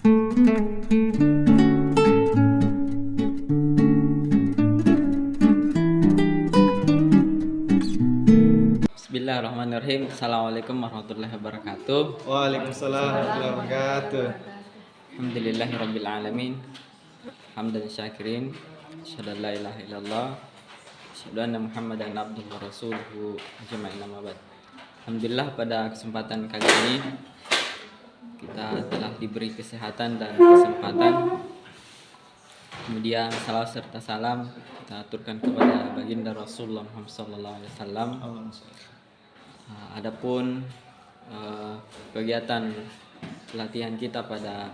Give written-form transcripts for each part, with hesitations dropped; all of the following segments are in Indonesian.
Bismillahirrahmanirrahim. Assalamualaikum warahmatullahi wabarakatuh. Waalaikumsalam warahmatullahi wabarakatuh. Alhamdulillahirabbil alamin. Hamdan syakirin. Asyhadu an la ilaha illallah. Asyhadu anna Muhammadan abduhu wa rasuluhu ajma'in amma ba'd. Alhamdulillah pada kesempatan kali ini kita telah diberi kesehatan dan kesempatan. Kemudian salawat serta salam kita aturkan kepada baginda Rasulullah Muhammad sallallahu alaihi wasallam. Adapun kegiatan pelatihan kita pada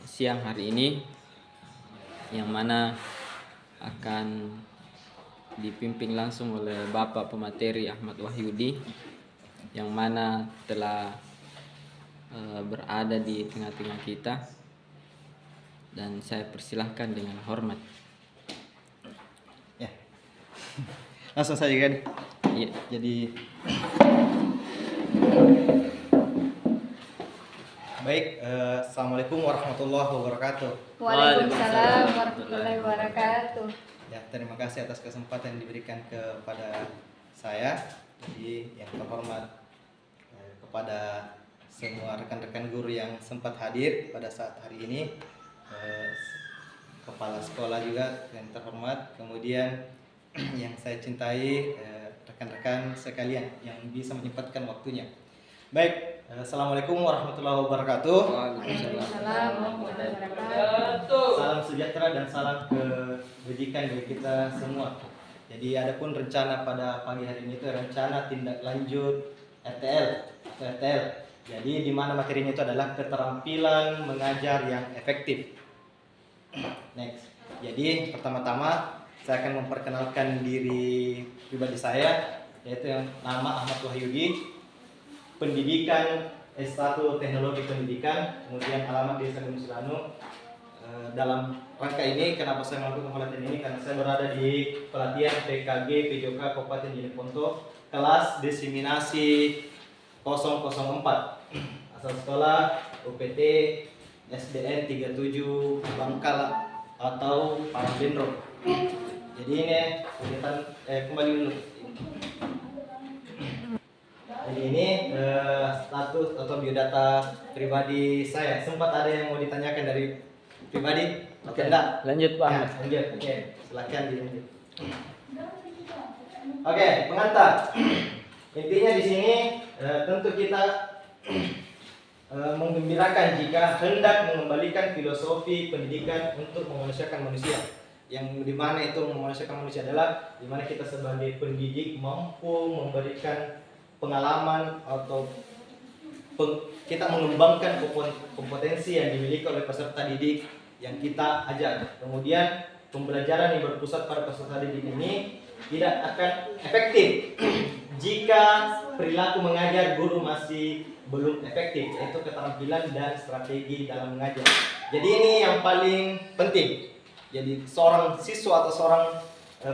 siang hari ini yang mana akan dipimpin langsung oleh Bapak Pemateri Ahmad Wahyudi yang mana telah berada di tengah-tengah kita, dan saya persilahkan dengan hormat. Ya. Langsung saja kan. Iya. Jadi baik, assalamualaikum warahmatullahi wabarakatuh. Waalaikumsalam warahmatullahi wabarakatuh. Ya, terima kasih atas kesempatan yang diberikan kepada saya. Jadi yang terhormat kepada semua rekan-rekan guru yang sempat hadir pada saat hari ini, kepala sekolah juga yang terhormat, kemudian yang saya cintai rekan-rekan sekalian yang bisa menyempatkan waktunya. Baik, assalamualaikum warahmatullahi wabarakatuh. Waalaikumsalam warahmatullahi wabarakatuh. Salam sejahtera dan salam kebajikan bagi kita semua. Jadi adapun rencana pada pagi hari ini itu rencana tindak lanjut RTL. Jadi di mana materinya itu adalah keterampilan mengajar yang efektif. Next. Jadi pertama-tama saya akan memperkenalkan diri pribadi saya, yaitu yang nama Ahmad Wahyudi, pendidikan S1 Teknologi Pendidikan, kemudian alamat Desa Gunung Selanu. Dalam rangka ini, kenapa saya melakukan pelatihan ini? Karena saya berada di pelatihan PKG PJOK Kabupaten Jeneponto, kelas diseminasi 004, asal sekolah UPT SDN 37 Bangkal atau Parabendro. Jadi ini kegiatan kembali dulu. Jadi ini status atau biodata pribadi saya. Sempat ada yang mau ditanyakan dari pribadi? Oke, enggak? Lanjut Pak. Ya, lanjut. Oke, silakan dilanjut. Oke, pengantar. Intinya di sini tentu kita menggembirakan jika hendak mengembalikan filosofi pendidikan untuk memanusiakan manusia. Yang dimana itu memanusiakan manusia adalah dimana kita sebagai pendidik mampu memberikan pengalaman atau kita mengembangkan kompetensi yang dimiliki oleh peserta didik yang kita ajar. Kemudian pembelajaran yang berpusat pada peserta didik ini tidak akan efektif jika perilaku mengajar guru masih belum efektif, yaitu keterampilan dan strategi dalam mengajar. Jadi ini yang paling penting. Jadi seorang siswa atau seorang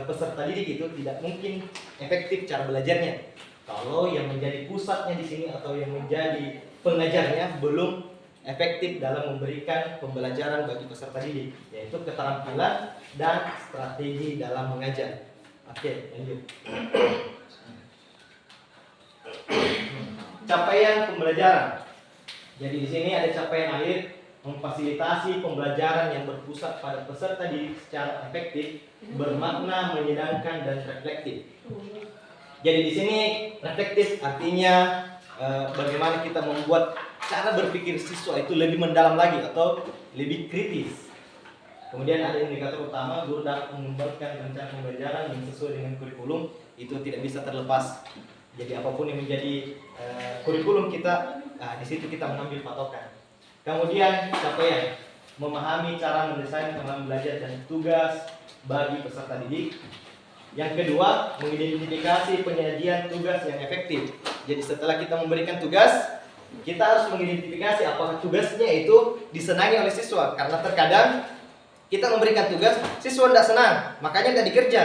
peserta didik itu tidak mungkin efektif cara belajarnya kalau yang menjadi pusatnya di sini atau yang menjadi pengajarnya belum efektif dalam memberikan pembelajaran bagi peserta didik, yaitu keterampilan dan strategi dalam mengajar. Oke, lanjut. Capaian pembelajaran. Jadi di sini ada capaian akhir, memfasilitasi pembelajaran yang berpusat pada peserta didik secara efektif, bermakna, menyenangkan dan reflektif. Jadi di sini reflektif artinya bagaimana kita membuat cara berpikir siswa itu lebih mendalam lagi atau lebih kritis. Kemudian ada indikator utama, guru dapat mengembangkan rencana pembelajaran yang sesuai dengan kurikulum, itu tidak bisa terlepas. Jadi apapun yang menjadi kurikulum kita, di situ kita mengambil patokan. Kemudian capaian, memahami cara mendesain pengalaman belajar dan tugas bagi peserta didik. Yang kedua, mengidentifikasi penyajian tugas yang efektif. Jadi setelah kita memberikan tugas, kita harus mengidentifikasi apakah tugasnya itu disenangi oleh siswa. Karena terkadang kita memberikan tugas, siswa tidak senang, makanya tidak dikerja.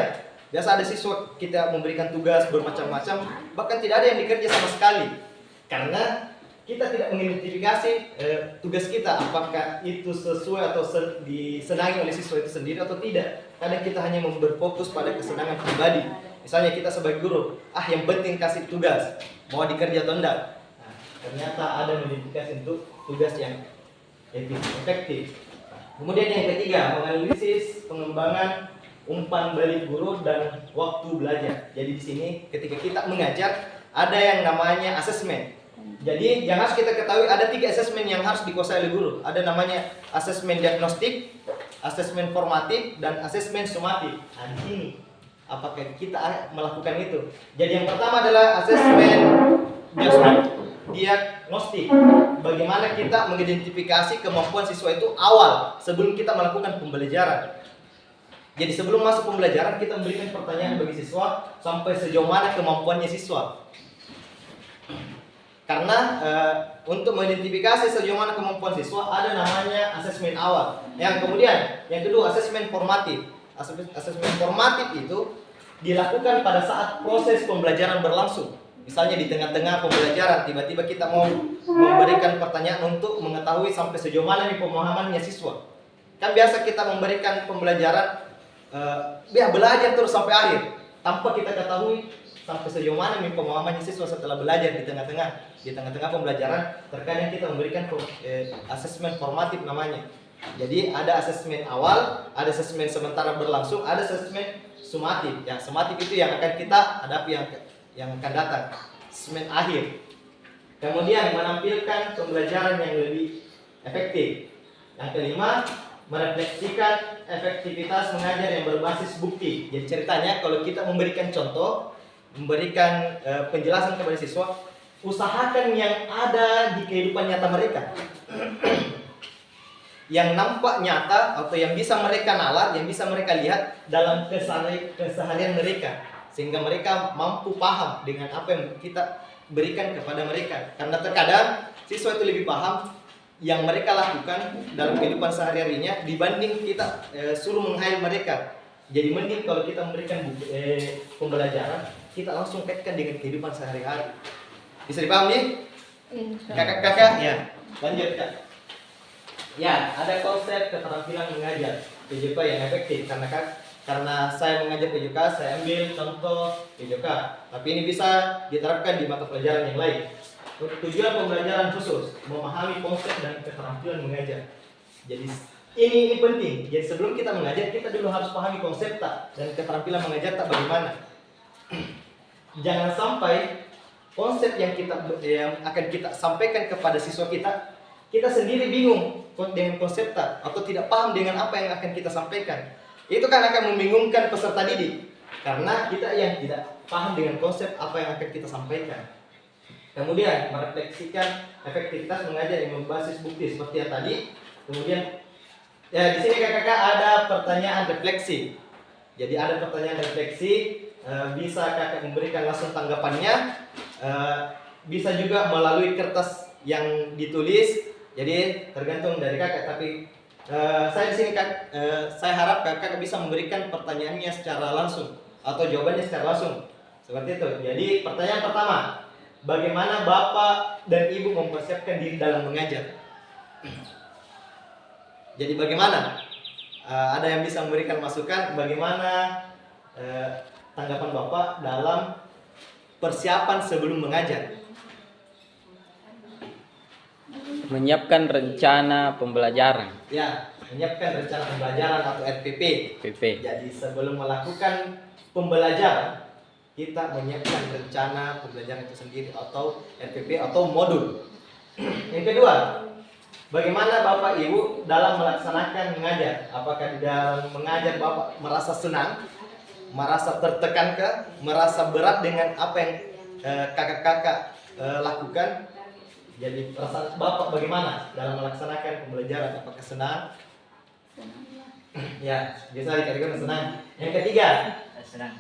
Biasa ada siswa kita memberikan tugas bermacam-macam, bahkan tidak ada yang dikerja sama sekali. Karena kita tidak mengidentifikasi tugas kita apakah itu sesuai atau disenangi oleh siswa itu sendiri atau tidak. Kadang kita hanya berfokus pada kesenangan pribadi. Misalnya kita sebagai guru, yang penting kasih tugas, mau dikerja atau enggak. Nah, ternyata ada modifikasi untuk tugas yang efektif. Kemudian yang ketiga, menganalisis pengembangan umpan balik guru dan waktu belajar. Jadi di sini ketika kita mengajar ada yang namanya asesmen. Jadi yang harus kita ketahui ada 3 asesmen yang harus dikuasai oleh guru. Ada namanya asesmen diagnostik, asesmen formatif, dan asesmen sumatif. Nah di sini apakah kita melakukan itu? Jadi yang pertama adalah asesmen diagnostik. Bagaimana kita mengidentifikasi kemampuan siswa itu awal sebelum kita melakukan pembelajaran. Jadi sebelum masuk pembelajaran kita memberikan pertanyaan bagi siswa sampai sejauh mana kemampuannya siswa. Karena untuk mengidentifikasi sejauh mana kemampuan siswa ada namanya asesmen awal. Yang kedua asesmen formatif. Asesmen formatif itu dilakukan pada saat proses pembelajaran berlangsung. Misalnya di tengah-tengah pembelajaran tiba-tiba kita mau memberikan pertanyaan untuk mengetahui sampai sejauh mana nih pemahamannya siswa. Kan biasa kita memberikan pembelajaran belajar terus sampai akhir tanpa kita ketahui sampai sejauh mana nih pemahamannya siswa setelah belajar di tengah-tengah pembelajaran. Terkadang kita memberikan asesmen formatif namanya. Jadi ada asesmen awal, ada asesmen sementara berlangsung, ada asesmen sumatif. Yang sumatif itu yang akan kita hadapi yang akan datang, asesmen akhir. Kemudian menampilkan pembelajaran yang lebih efektif. Yang kelima, merefleksikan efektivitas mengajar yang berbasis bukti. Jadi ceritanya kalau kita memberikan contoh, memberikan penjelasan kepada siswa, usahakan yang ada di kehidupan nyata mereka. Yang nampak nyata atau yang bisa mereka nalar, yang bisa mereka lihat dalam keseharian mereka, sehingga mereka mampu paham dengan apa yang kita berikan kepada mereka. Karena terkadang siswa itu lebih paham yang mereka lakukan dalam kehidupan sehari-harinya dibanding kita suruh menghayal mereka. Jadi mending kalau kita memberikan pembelajaran, kita langsung kaitkan dengan kehidupan sehari-hari. Bisa dipahami? Kakak-kakak? Ya, lanjut Kak. Ya, ada konsep keterampilan mengajar PJK yang efektif. Karena saya mengajar PJK, saya ambil contoh PJK. Tapi ini bisa diterapkan di mata pelajaran yang lain. Tujuan pembelajaran khusus, memahami konsep dan keterampilan mengajar. Jadi ini penting. Jadi sebelum kita mengajar, kita dulu harus pahami konsep dan keterampilan mengajar bagaimana. Jangan sampai konsep yang akan kita sampaikan kepada siswa kita sendiri bingung dengan konsep atau tidak paham dengan apa yang akan kita sampaikan. Itu kan akan membingungkan peserta didik karena kita yang tidak paham dengan konsep apa yang akan kita sampaikan. Kemudian merefleksikan efektivitas mengajar yang berbasis bukti seperti yang tadi. Kemudian di sini kakak ada pertanyaan refleksi. Jadi ada pertanyaan refleksi, bisa kakak memberikan langsung tanggapannya, bisa juga melalui kertas yang ditulis. Jadi tergantung dari kakak. Tapi saya di sini saya harap kakak bisa memberikan pertanyaannya secara langsung atau jawabannya secara langsung seperti itu. Jadi pertanyaan pertama, bagaimana Bapak dan Ibu mempersiapkan diri dalam mengajar? Jadi bagaimana? Ada yang bisa memberikan masukan bagaimana tanggapan Bapak dalam persiapan sebelum mengajar? Menyiapkan rencana pembelajaran. Ya, menyiapkan rencana pembelajaran atau RPP. Jadi sebelum melakukan pembelajaran, kita menyiapkan rencana pembelajaran itu sendiri atau RPP atau modul. Yang kedua, bagaimana Bapak Ibu dalam melaksanakan mengajar? Apakah di dalam mengajar Bapak merasa senang, merasa tertekan merasa berat dengan apa yang kakak-kakak lakukan? Jadi perasaan Bapak bagaimana dalam melaksanakan pembelajaran? Apakah senang? Ya, biasa dikatakan senang. Yang ketiga, senang.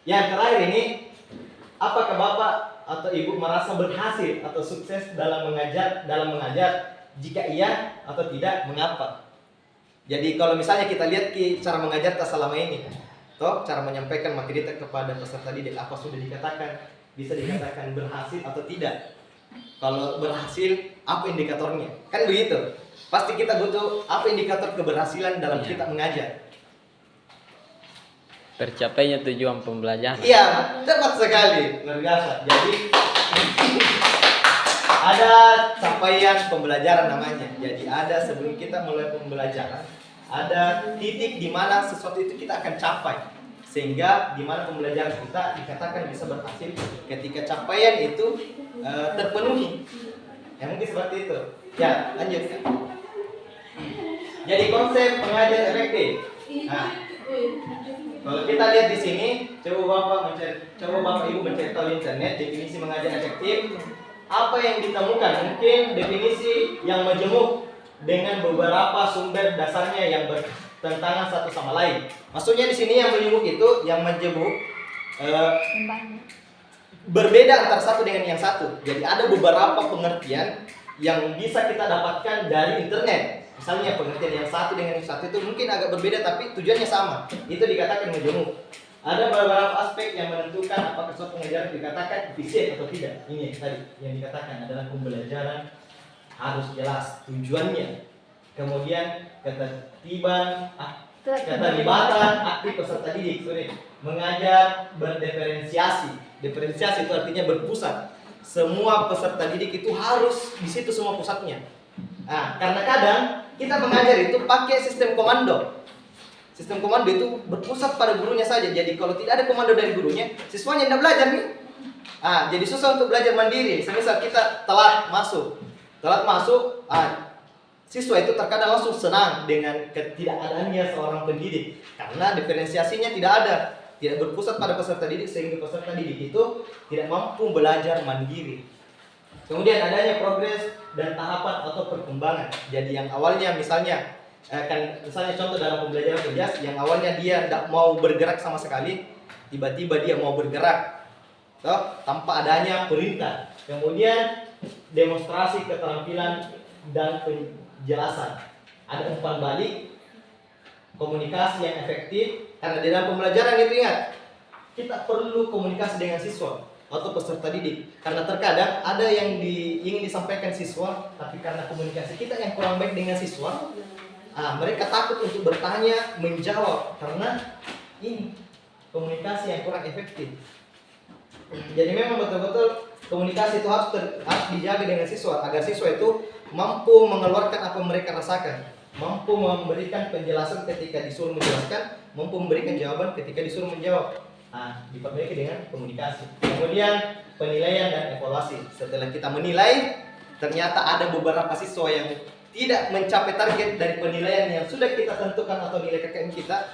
Yang terakhir ini, apakah Bapak atau Ibu merasa berhasil atau sukses dalam mengajar? Jika iya atau tidak, mengapa? Jadi kalau misalnya kita lihat cara mengajar selama ini, cara menyampaikan materi kepada peserta didik, apa sudah dikatakan bisa dikatakan berhasil atau tidak? Kalau berhasil, apa indikatornya? Kan begitu. Pasti kita butuh apa indikator keberhasilan dalam Iya. kita mengajar. Tercapainya tujuan pembelajaran. Iya, tepat sekali. Luar biasa. Jadi ada capaian pembelajaran namanya. Jadi ada sebelum kita mulai pembelajaran, ada titik di mana sesuatu itu kita akan capai. Sehingga di mana pembelajaran kita dikatakan bisa berhasil ketika capaian itu terpenuhi. Ya mungkin seperti itu. Ya, lanjut. Jadi konsep pengajar efektif. Nah, kalau kita lihat di sini, coba Bapak Ibu mencari tahu di internet definisi mengajar efektif. Apa yang ditemukan? Mungkin definisi yang majemuk dengan beberapa sumber dasarnya yang bertentangan satu sama lain. Maksudnya di sini yang majemuk itu, yang majemuk berbeda antara satu dengan yang satu. Jadi ada beberapa pengertian yang bisa kita dapatkan dari internet. Misalnya pengertian yang satu dengan yang satu itu mungkin agak berbeda tapi tujuannya sama. Itu dikatakan majemuk. Ada beberapa aspek yang menentukan apakah suatu pengajaran dikatakan efisien atau tidak. Ini tadi yang dikatakan adalah pembelajaran harus jelas tujuannya. Kemudian ketertiban, keterlibatan aktif peserta didik, mengajar berdiferensiasi. Diferensiasi itu artinya berpusat. Semua peserta didik itu harus di situ semua pusatnya. Nah, karena kadang kita mengajar itu pakai sistem komando. Sistem komando itu berpusat pada gurunya saja. Jadi kalau tidak ada komando dari gurunya, siswanya tidak belajar nih. Jadi susah untuk belajar mandiri. Semisal kita telat masuk, siswa itu terkadang langsung senang dengan ketidakadaannya seorang pendidik karena diferensiasinya tidak ada, tidak berpusat pada peserta didik sehingga peserta didik itu tidak mampu belajar mandiri. Kemudian adanya progres dan tahapan atau perkembangan. Jadi yang awalnya misalnya contoh dalam pembelajaran kelas yang awalnya dia tidak mau bergerak sama sekali, tiba-tiba dia mau bergerak tanpa adanya perintah. Kemudian demonstrasi keterampilan dan penjelasan. Ada umpan balik, komunikasi yang efektif. Karena di dalam pembelajaran itu ingat, kita perlu komunikasi dengan siswa atau peserta didik. Karena terkadang ada yang ingin disampaikan siswa, tapi karena komunikasi kita yang kurang baik dengan siswa, mereka takut untuk bertanya, menjawab karena ini komunikasi yang kurang efektif. Jadi memang betul-betul komunikasi itu harus dijaga dengan siswa agar siswa itu mampu mengeluarkan apa mereka rasakan, mampu memberikan penjelasan ketika disuruh menjelaskan, mampu memberikan jawaban ketika disuruh menjawab. Diperbaiki dengan komunikasi. Kemudian penilaian dan evaluasi. Setelah kita menilai, ternyata ada beberapa siswa yang tidak mencapai target dari penilaian yang sudah kita tentukan atau nilai KKM kita.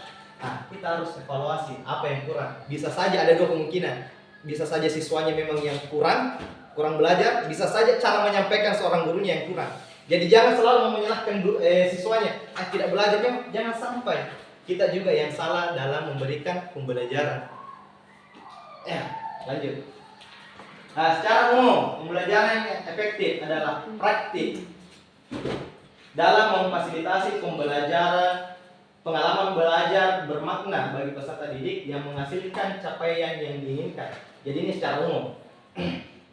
Kita harus evaluasi apa yang kurang. Bisa saja ada dua kemungkinan. Bisa saja siswanya memang yang kurang belajar. Bisa saja cara menyampaikan seorang gurunya yang kurang. Jadi jangan selalu menyalahkan siswanya. Tidak belajar, jangan sampai kita juga yang salah dalam memberikan pembelajaran. Lanjut. Secara umum, pembelajaran yang efektif adalah praktik dalam memfasilitasi pembelajaran, pengalaman belajar bermakna bagi peserta didik yang menghasilkan capaian yang diinginkan. Jadi ini secara umum.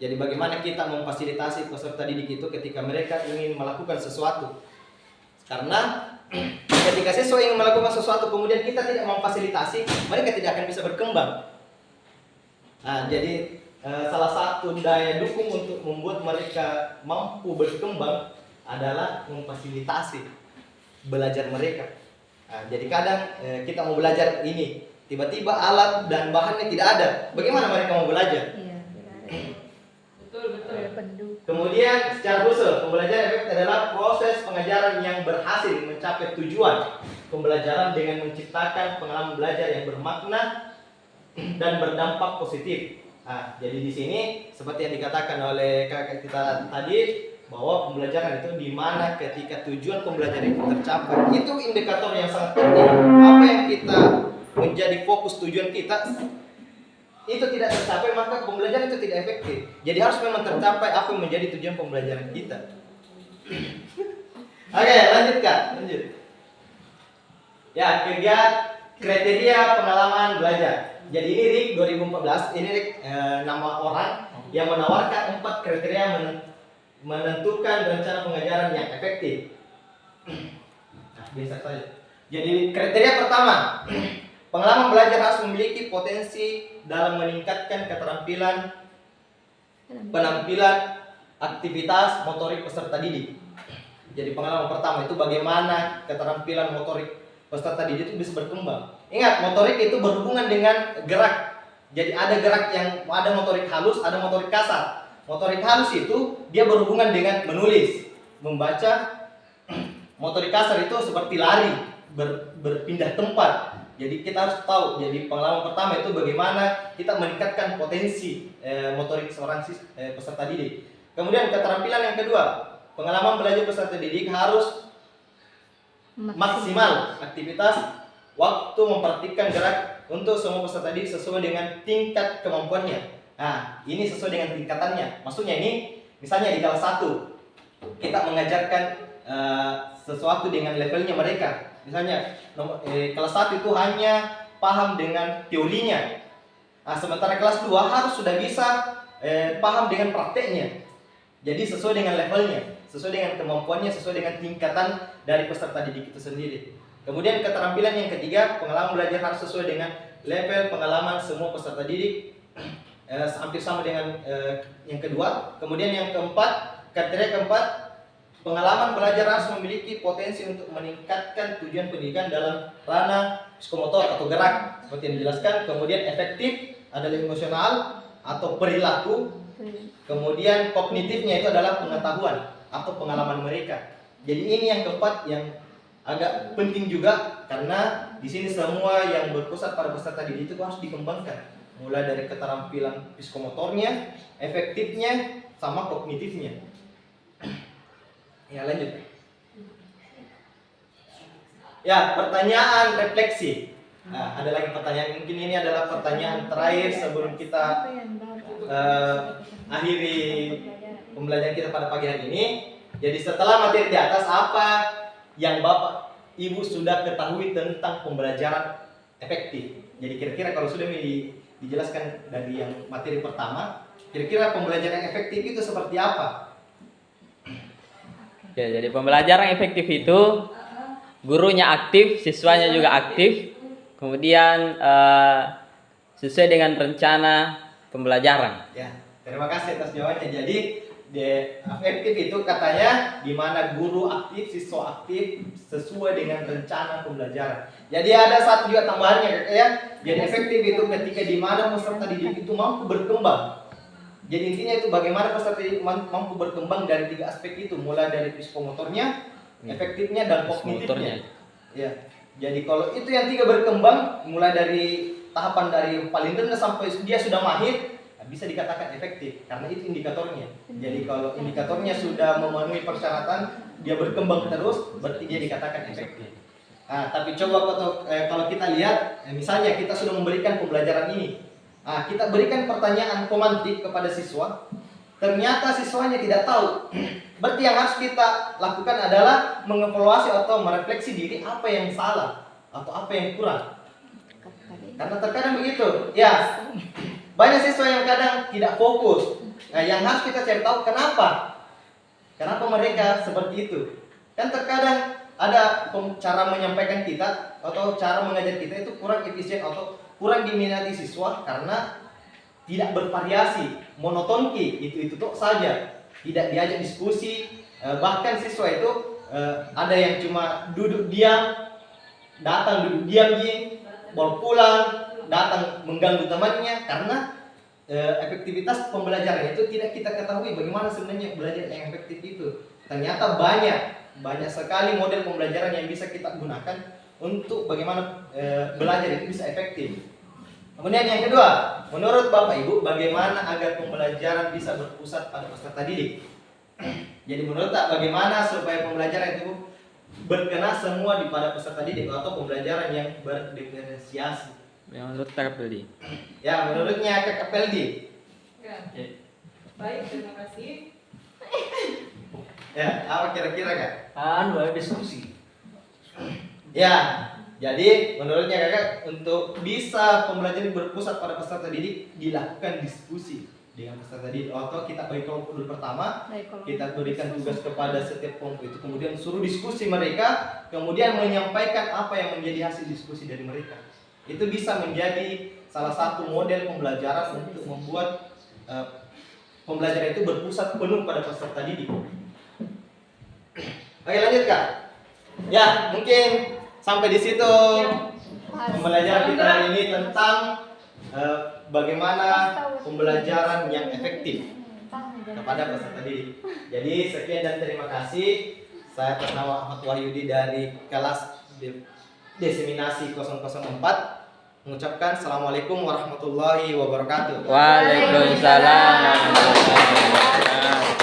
Jadi bagaimana kita memfasilitasi peserta didik itu ketika mereka ingin melakukan sesuatu. Karena ketika siswa ingin melakukan sesuatu kemudian kita tidak memfasilitasi, mereka tidak akan bisa berkembang. Jadi salah satu daya dukung untuk membuat mereka mampu berkembang adalah memfasilitasi belajar mereka. Jadi kadang kita mau belajar ini, tiba-tiba alat dan bahannya tidak ada. Bagaimana mereka mau belajar? Betul. Kemudian secara khusus, pembelajaran efektif adalah proses pengajaran yang berhasil mencapai tujuan pembelajaran dengan menciptakan pengalaman belajar yang bermakna dan berdampak positif. Jadi di sini seperti yang dikatakan oleh kakak kita tadi, bahwa pembelajaran itu di mana ketika tujuan pembelajaran itu tercapai, itu indikator yang sangat penting. Apa yang kita menjadi fokus tujuan kita itu tidak tercapai, maka pembelajaran itu tidak efektif. Jadi harus memang tercapai apa yang menjadi tujuan pembelajaran kita. Oke, lanjut Kak, lanjut. Ya, kriteria pengalaman belajar. Jadi ini Rick 2014, ini Rick nama orang, yang menawarkan 4 kriteria menentukan rencana pengajaran yang efektif. Nah, biasa saja. Jadi kriteria pertama, pengalaman belajar harus memiliki potensi dalam meningkatkan keterampilan penampilan aktivitas motorik peserta didik. Jadi pengalaman pertama itu bagaimana keterampilan motorik peserta didik itu bisa berkembang. Ingat, motorik itu berhubungan dengan gerak. Jadi ada gerak yang ada motorik halus, ada motorik kasar. Motorik halus itu dia berhubungan dengan menulis, membaca. Motorik kasar itu seperti lari, berpindah tempat. Jadi kita harus tahu. Jadi pengalaman pertama itu bagaimana kita meningkatkan potensi motorik seorang peserta didik. Kemudian keterampilan yang kedua, pengalaman belajar peserta didik harus maksimal aktivitas waktu memperhatikan gerak untuk semua peserta didik sesuai dengan tingkat kemampuannya. Nah, ini sesuai dengan tingkatannya. Maksudnya ini, misalnya di kelas 1 kita mengajarkan sesuatu dengan levelnya mereka. Misalnya kelas 1 itu hanya paham dengan teorinya. Nah, sementara kelas 2 harus sudah bisa paham dengan prakteknya. Jadi sesuai dengan levelnya, sesuai dengan kemampuannya, sesuai dengan tingkatan dari peserta didik itu sendiri. Kemudian keterampilan yang ketiga, pengalaman belajar harus sesuai dengan level pengalaman semua peserta didik, hampir sama dengan yang kedua. Kemudian yang keempat, kriteria keempat, pengalaman belajar harus memiliki potensi untuk meningkatkan tujuan pendidikan dalam ranah psikomotor atau gerak seperti yang dijelaskan. Kemudian efektif adalah emosional atau perilaku. Kemudian kognitifnya itu adalah pengetahuan atau pengalaman mereka. Jadi ini yang keempat yang agak penting juga, karena di sini semua yang berpusat pada peserta didik itu harus dikembangkan, mulai dari keterampilan psikomotornya, efektifnya, sama kognitifnya. Ya, lanjut. Ya, pertanyaan refleksi. Nah, ada lagi pertanyaan, mungkin ini adalah pertanyaan terakhir sebelum kita akhiri pembelajaran kita pada pagi hari ini. Jadi setelah materi di atas, apa yang Bapak Ibu sudah ketahui tentang pembelajaran efektif? Jadi kira-kira kalau sudah dijelaskan dari yang materi pertama, kira-kira pembelajaran efektif itu seperti apa? Ya, jadi pembelajaran efektif itu gurunya aktif, siswanya juga aktif, kemudian sesuai dengan rencana pembelajaran. Ya, terima kasih atas jawabannya. Jadi efektif itu katanya di mana guru aktif, siswa aktif sesuai dengan rencana pembelajaran. Jadi ada satu juga tambahannya ya. Jadi efektif itu ketika di mana peserta didik itu mampu berkembang. Jadi intinya itu bagaimana peserta didik mampu berkembang dari 3 aspek itu, mulai dari psikomotornya, efektifnya, dan kognitifnya. Ya. Jadi kalau itu yang 3 berkembang, mulai dari tahapan dari paling rendah sampai dia sudah mahir, bisa dikatakan efektif karena itu indikatornya. Jadi kalau indikatornya sudah memenuhi persyaratan, dia berkembang terus, berarti dia dikatakan efektif. Nah, tapi coba kalau kita lihat, misalnya kita sudah memberikan pembelajaran ini, kita berikan pertanyaan pemantik kepada siswa, ternyata siswanya tidak tahu. Berarti yang harus kita lakukan adalah mengevaluasi atau merefleksi diri apa yang salah atau apa yang kurang. Karena terkadang begitu, ya. Banyak siswa yang kadang tidak fokus. Nah, yang harus kita cari tahu kenapa mereka seperti itu. Dan terkadang ada cara menyampaikan kita atau cara mengajar kita itu kurang efisien atau kurang diminati siswa karena tidak bervariasi, monoton itu tok saja, tidak diajak diskusi. Bahkan siswa itu ada yang cuma duduk diam, datang duduk diam, baru pulang, datang mengganggu temannya, karena efektivitas pembelajaran itu tidak kita ketahui bagaimana sebenarnya belajar yang efektif itu. Ternyata banyak sekali model pembelajaran yang bisa kita gunakan untuk bagaimana belajar itu bisa efektif. Kemudian yang kedua, menurut Bapak Ibu, bagaimana agar pembelajaran bisa berpusat pada peserta didik? Jadi menurut bagaimana supaya pembelajaran itu berkenan semua di pada peserta didik atau pembelajaran yang berdiferensiasi? Yang menurut KPLD. Ya, menurutnya KPLD. Ya. Baik, terima kasih. Ya, apa kira-kira Kak? Diskusi. Ya, jadi menurutnya Kakak untuk bisa pembelajaran berpusat pada peserta didik dilakukan diskusi. dengan peserta didik, atau kita bagi kelompok dulu pertama, Baik, kalau kita berikan tugas kepada setiap kelompok itu, kemudian suruh diskusi mereka, kemudian menyampaikan apa yang menjadi hasil diskusi dari mereka. Itu bisa menjadi salah satu model pembelajaran untuk membuat pembelajaran itu berpusat penuh pada peserta didik. Oke, lanjut Kak. Ya, mungkin sampai di situ pembelajaran kita hari ini tentang bagaimana pembelajaran yang efektif kepada peserta didik. Jadi sekian dan terima kasih. Saya atas nama Ahmad Wahyudi dari kelas Diseminasi 004 mengucapkan Assalamualaikum warahmatullahi wabarakatuh. Waalaikumsalam warahmatullahi wabarakatuh.